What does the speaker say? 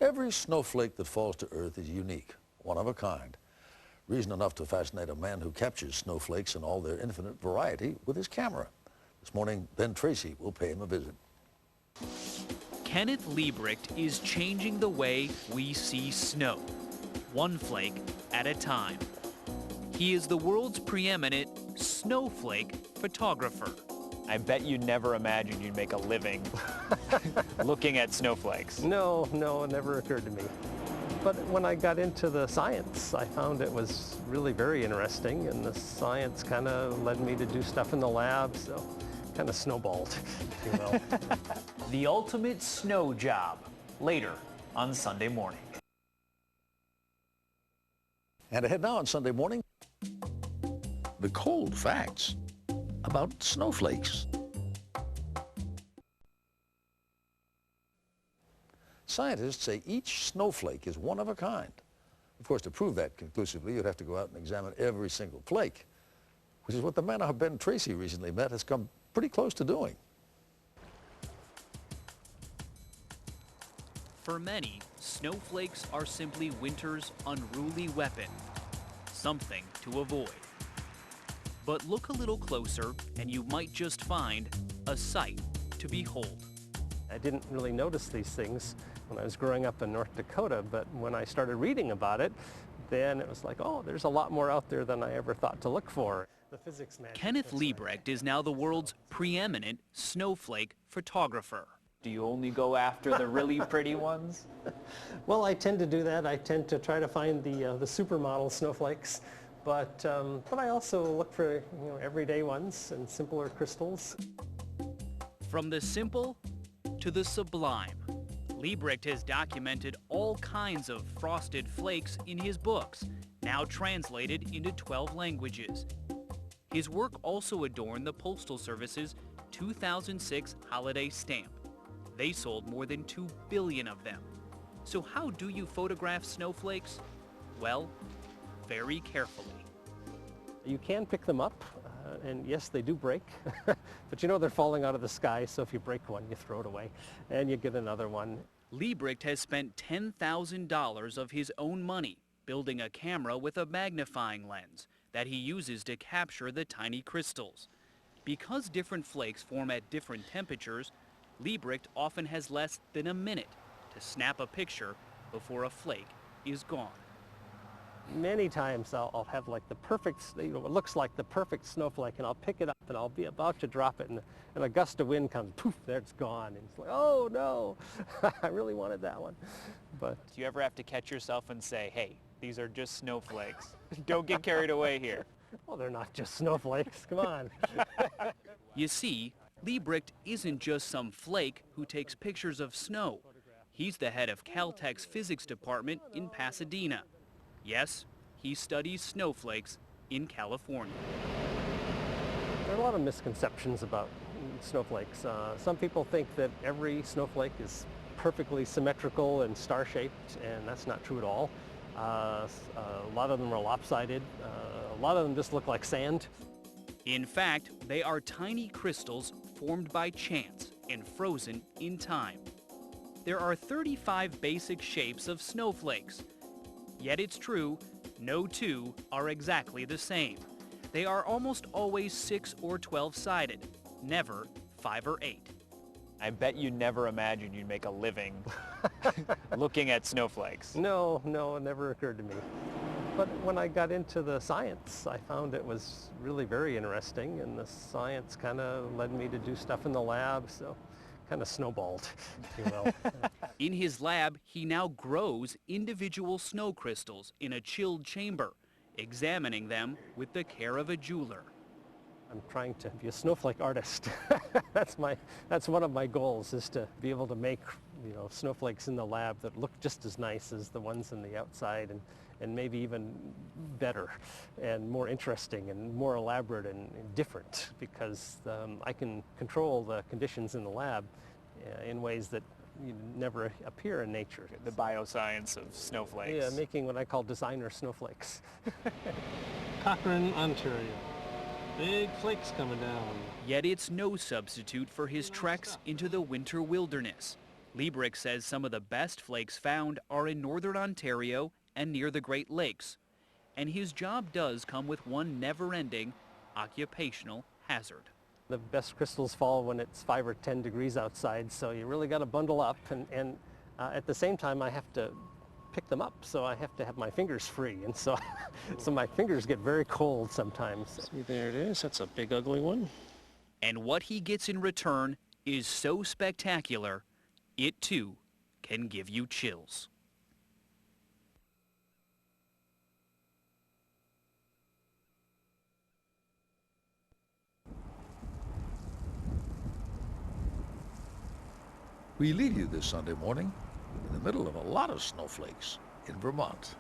Every snowflake that falls to Earth is unique, one of a kind. Reason enough to fascinate a man who captures snowflakes in all their infinite variety with his camera. This morning, Ben Tracy will pay him a visit. Kenneth Libbrecht is changing the way we see snow, one flake at a time. He is the world's preeminent snowflake photographer. I bet you never imagined you'd make a living looking at snowflakes. No, it never occurred to me. But when I got into the science, I found it was really very interesting, and the science kind of led me to do stuff in the lab, so kind of snowballed, if you will. The ultimate snow job, later on Sunday morning. And ahead now on Sunday morning, the cold facts about snowflakes. Scientists say each snowflake is one of a kind. Of course, to prove that conclusively, you'd have to go out and examine every single flake, which is what the man Ben Tracy recently met has come pretty close to doing. For many, snowflakes are simply winter's unruly weapon, something to avoid. But look a little closer and you might just find a sight to behold. I didn't really notice these things when I was growing up in North Dakota, but when I started reading about it, then it was like, oh, there's a lot more out there than I ever thought to look for. The physics man. Kenneth Libbrecht is now the world's preeminent snowflake photographer. Do you only go after the really pretty ones? Well, I tend to do that. I tend to try to find the supermodel snowflakes, but I also look for everyday ones and simpler crystals. From the simple to the sublime, Libbrecht has documented all kinds of frosted flakes in his books, now translated into 12 languages. His work also adorned the Postal Service's 2006 holiday stamp. They sold more than 2 billion of them. So how do you photograph snowflakes? Well, very carefully. You can pick them up, and yes, they do break, but they're falling out of the sky, so if you break one, you throw it away, and you get another one. Libbrecht has spent $10,000 of his own money building a camera with a magnifying lens that he uses to capture the tiny crystals. Because different flakes form at different temperatures, Libbrecht often has less than a minute to snap a picture before a flake is gone. Many times I'll have like the perfect, it looks like the perfect snowflake, and I'll pick it up and I'll be about to drop it, and a gust of wind comes, poof, there it's gone. And it's like, oh no, I really wanted that one. But do you ever have to catch yourself and say, hey, these are just snowflakes. Don't get carried away here. Well, they're not just snowflakes, come on. You see, Libbrecht isn't just some flake who takes pictures of snow. He's the head of Caltech's physics department in Pasadena. Yes, he studies snowflakes in California. There are a lot of misconceptions about snowflakes. Some people think that every snowflake is perfectly symmetrical and star-shaped, and that's not true at all. A lot of them are lopsided. A lot of them just look like sand. In fact, they are tiny crystals formed by chance and frozen in time. There are 35 basic shapes of snowflakes. Yet it's true, no two are exactly the same. They are almost always 6 or 12-sided, never 5 or 8. I bet you never imagined you'd make a living looking at snowflakes. No, it never occurred to me. But when I got into the science, I found it was really very interesting, and the science kind of led me to do stuff in the lab, so kind of snowballed, if you will. In his lab, he now grows individual snow crystals in a chilled chamber, examining them with the care of a jeweler. I'm trying to be a snowflake artist. That's one of my goals, is to be able to make snowflakes in the lab that look just as nice as the ones in the outside, and maybe even better and more interesting and more elaborate and different, because I can control the conditions in the lab in ways that never appear in nature. The bioscience of snowflakes. Yeah, making what I call designer snowflakes. Cochrane, Ontario. Big flakes coming down. Yet it's no substitute for his treks into the winter wilderness. Libbrecht says some of the best flakes found are in northern Ontario and near the Great Lakes. And his job does come with one never-ending occupational hazard. The best crystals fall when it's 5 or 10 degrees outside, so you really got to bundle up. And at the same time, I have to pick them up, so I have to have my fingers free. And so, so my fingers get very cold sometimes. See, there it is. That's a big, ugly one. And what he gets in return is so spectacular, it too can give you chills. We leave you this Sunday morning in the middle of a lot of snowflakes in Vermont.